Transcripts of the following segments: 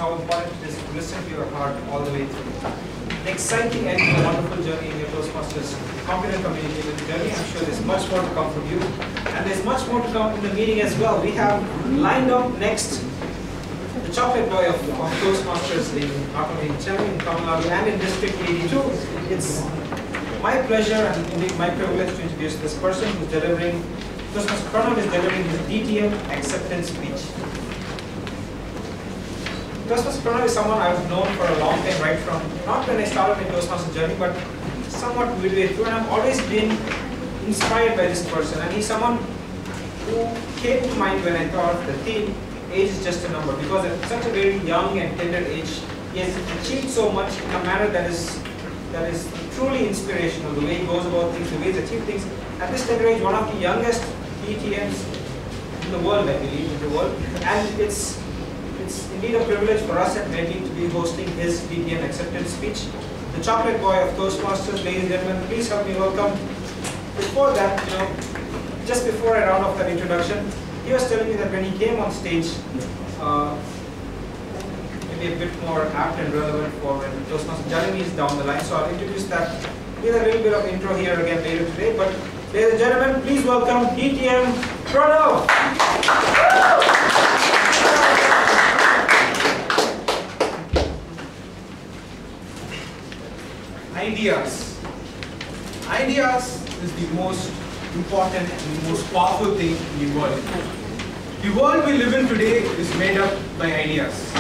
how important it is to listen to your heart all the way through. An exciting and a wonderful journey in your Toastmasters confident communication journey. I'm sure there's much more to come from you. And there's much more to come in the meeting as well. We have lined up next the chocolate boy of Toastmasters in not only in Chennai, in Tamil Nadu, and in District 82. It's my pleasure and indeed my privilege to introduce this person who's delivering, Toastmaster Pranav is delivering his DTM acceptance speech. Toastmaster Pranav is someone I've known for a long time, right from, not when I started my Toastmaster journey, but somewhat midway through, and I've always been inspired by this person. And he's someone who came to mind when I thought of the theme, age is just a number, because at such a very young and tender age, he has achieved so much in a manner that is truly inspirational, the way he goes about things, the way he's achieved things. At this tender age, one of the youngest DTMs in the world, I believe, and it's indeed a privilege for us at Medley to be hosting his DTM acceptance speech. The chocolate boy of Toastmasters, ladies and gentlemen, please help me welcome. Before that, just before I round off that introduction, he was telling me that when he came on stage, maybe a bit more apt and relevant for when Toastmasters journey is down the line. So I'll introduce that with a little bit of intro here again later today. But ladies and gentlemen, please welcome DTM Pranav. Ideas. Ideas is the most important and the most powerful thing in the world. The world we live in today is made up by ideas.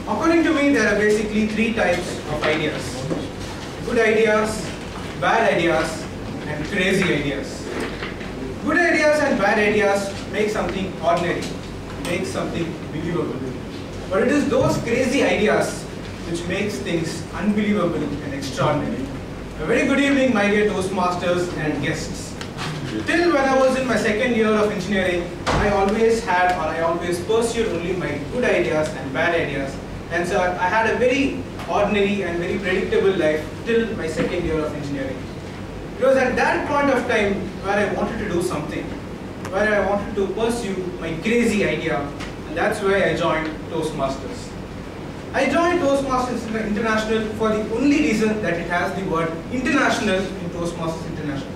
According to me, there are basically three types of ideas. Good ideas, bad ideas, and crazy ideas. Good ideas and bad ideas make something ordinary, make something believable. But it is those crazy ideas which makes things unbelievable and extraordinary. A very good evening, my dear Toastmasters and guests. Till when I was in my second year of engineering, I always pursued only my good ideas and bad ideas. And so I had a very ordinary and very predictable life till my second year of engineering. It was at that point of time where I wanted to do something, where I wanted to pursue my crazy idea, and that's why I joined Toastmasters. I joined Toastmasters International for the only reason that it has the word international in Toastmasters International.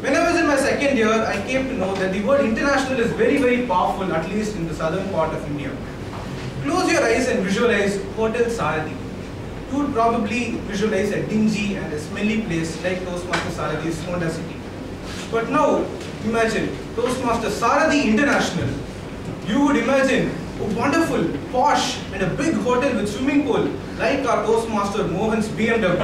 When I was in my second year, I came to know that the word international is very, very powerful, at least in the southern part of India. Close your eyes and visualize Hotel Sarathi. You would probably visualize a dingy and a smelly place like Toastmasters Sarathi's Honda City. But now, imagine Toastmasters Sarathi International. You would imagine a wonderful, posh, and a big hotel with swimming pool, like our Toastmaster Mohan's BMW.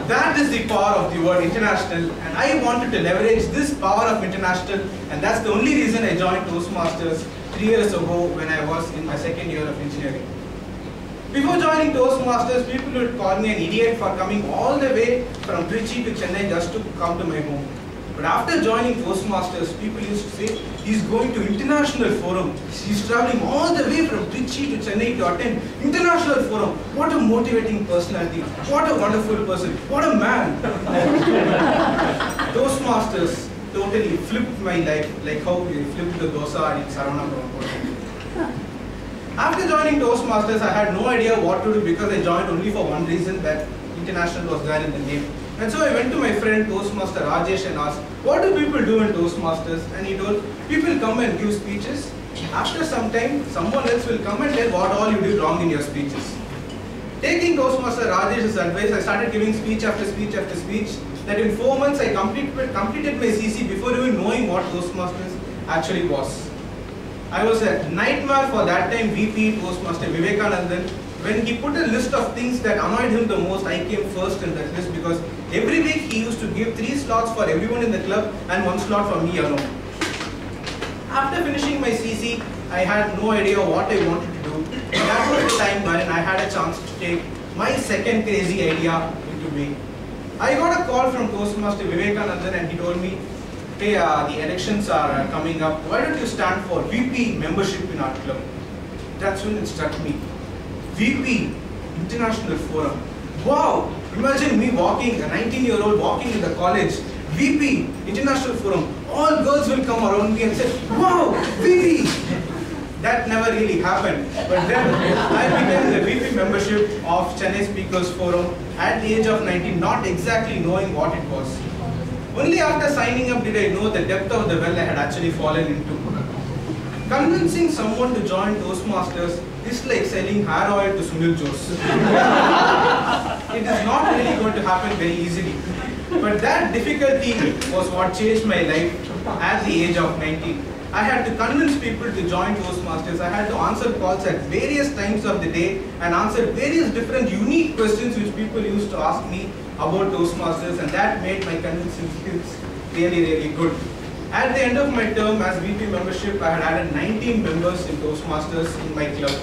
That is the power of the word international, and I wanted to leverage this power of international, and that's the only reason I joined Toastmasters 3 years ago when I was in my second year of engineering. Before joining Toastmasters, people would call me an idiot for coming all the way from Trichy to Chennai just to come to my home. But after joining Toastmasters, people used to say, he's going to international forum. He's traveling all the way from Trichy to Chennai to attend international forum. What a motivating personality. What a wonderful person. What a man. Toastmasters totally flipped my life, like how we flipped the dosa in Saravana. After joining Toastmasters, I had no idea what to do because I joined only for one reason, that international was there in the name. And so I went to my friend Toastmaster Rajesh and asked, what do people do in Toastmasters? And he told, people come and give speeches. After some time, someone else will come and tell what all you did wrong in your speeches. Taking Toastmaster Rajesh's advice, I started giving speech after speech after speech. That in 4 months I completed my CC before even knowing what Toastmasters actually was. I was a nightmare for that time VP Toastmaster Vivekanandan. When he put a list of things that annoyed him the most, I came first in that list because every week he used to give 3 slots for everyone in the club and 1 slot for me alone. After finishing my CC, I had no idea what I wanted to do. And that was the time when I had a chance to take my second crazy idea into me. I got a call from Toastmaster Vivekanandan and he told me, hey, the elections are coming up. Why don't you stand for VP membership in our club? That's when it struck me. VP, International Forum. Wow! Imagine me walking, a 19-year-old walking in the college. VP, International Forum. All girls will come around me and say, wow, VP! that never really happened. But then I became the VP membership of Chennai Speakers Forum at the age of 19, not exactly knowing what it was. Only after signing up did I know the depth of the well I had actually fallen into. Convincing someone to join Toastmasters is like selling hair oil to Sunil Jose. It is not really going to happen very easily. But that difficulty was what changed my life at the age of 19. I had to convince people to join Toastmasters. I had to answer calls at various times of the day and answer various different unique questions which people used to ask me about Toastmasters, and that made my convincing skills really good. At the end of my term as VP membership, I had added 19 members in Toastmasters in my club.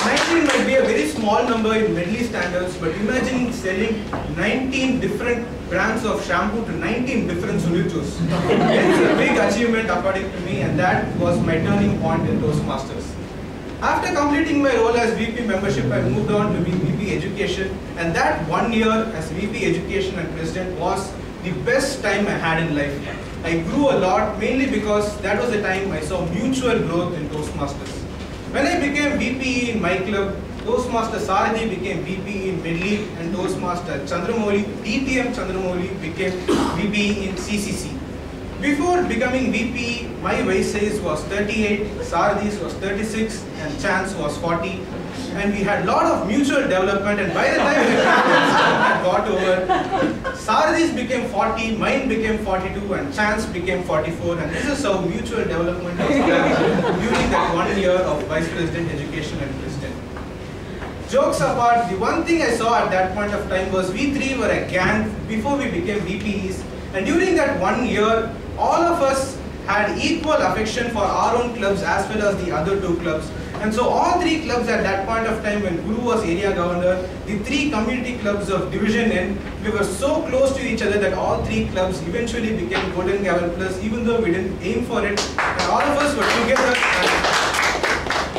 19 might be a very small number in Medley standards, but imagine selling 19 different brands of shampoo to 19 different Sunil Jose. It's a big achievement according to me, and that was my turning point in Toastmasters. After completing my role as VP membership, I moved on to be VP education, and that 1 year as VP education and president was the best time I had in life. I grew a lot, mainly because that was the time I saw mutual growth in Toastmasters. When I became VP in my club, Toastmaster Sarathi became VP in Medley, and Toastmaster Chandramouli, DTM Chandramouli, became VP in CCC. Before becoming VP, my waist size was 38, Sarathi's was 36, and Chan's was 40. And we had a lot of mutual development, and by the time I got over, Sarathi's became 40, mine became 42, and Chan's became 44. And this is how mutual development was happening during that 1 year of Vice President Education and President. Jokes apart, the one thing I saw at that point of time was we three were a gang before we became VPs. And during that 1 year, all of us had equal affection for our own clubs as well as the other two clubs. And so all three clubs at that point of time, when Guru was area governor, the three community clubs of Division N, we were so close to each other that all three clubs eventually became Golden Gavel Plus, even though we didn't aim for it. And all of us were together.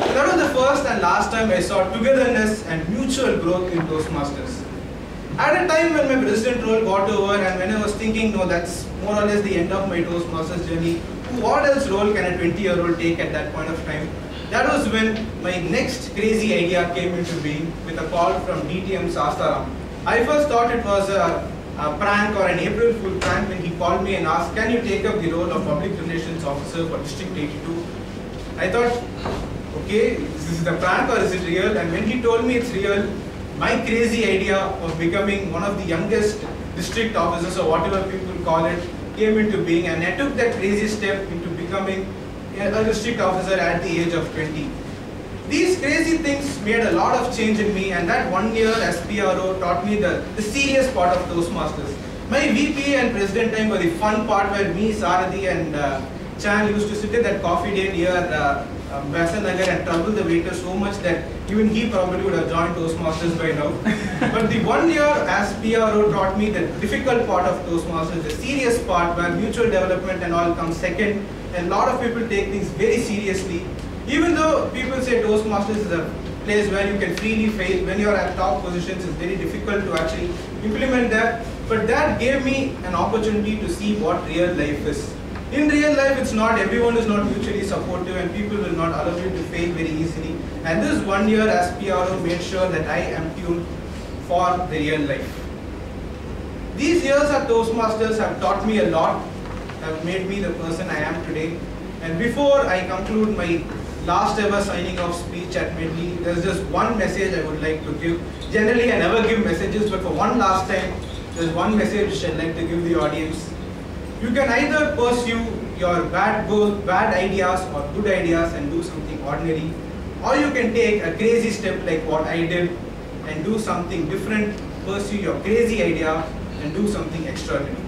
And that was the first and last time I saw togetherness and mutual growth in Toastmasters. At a time when my president role got over, and when I was thinking, no, that's more or less the end of my Toastmasters journey, what else role can a 20-year-old take at that point of time? That was when my next crazy idea came into being with a call from DTM Sastaram. I first thought it was a prank or an April Fool prank when he called me and asked, can you take up the role of Public Relations Officer for District 82? I thought, okay, is this a prank or is it real? And when he told me it's real, my crazy idea of becoming one of the youngest district officers, or whatever people call it, came into being, and I took that crazy step into becoming a district officer at the age of 20. These crazy things made a lot of change in me, and that 1 year as PRO taught me the serious part of Toastmasters. My VP and president time was the fun part where me, Sarathi and Chan used to sit at that coffee day near Vasanagar and trouble the waiter so much that even he probably would have joined Toastmasters by now. But the 1 year as PRO taught me the difficult part of Toastmasters, the serious part where mutual development and all comes second, and a lot of people take things very seriously. Even though people say Toastmasters is a place where you can freely fail, when you're at top positions it's very difficult to actually implement that, but that gave me an opportunity to see what real life is. In real life, it's not, everyone is not mutually supportive, and people will not allow you to fail very easily. And this 1 year as PRO made sure that I am tuned for the real life. These years at Toastmasters have taught me a lot, have made me the person I am today. And before I conclude my last ever signing off speech at Medley, there's just one message I would like to give. Generally, I never give messages, but for one last time, there's one message I'd like to give the audience. You can either pursue your bad goals, bad ideas or good ideas and do something ordinary, or you can take a crazy step like what I did and do something different, pursue your crazy idea and do something extraordinary.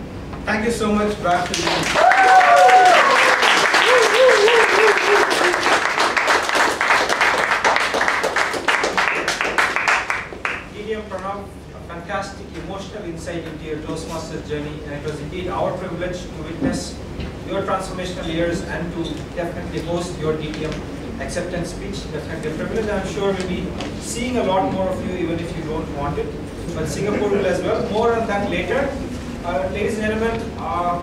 Thank you so much. Back to you. Pranav, a fantastic emotional insight into your Toastmasters journey, and it was indeed our privilege to witness your transformational years and to definitely host your DTM acceptance speech. Definitely a privilege. I'm sure we'll be seeing a lot more of you even if you don't want it, but Singapore will as well. More on that later. Ladies and gentlemen,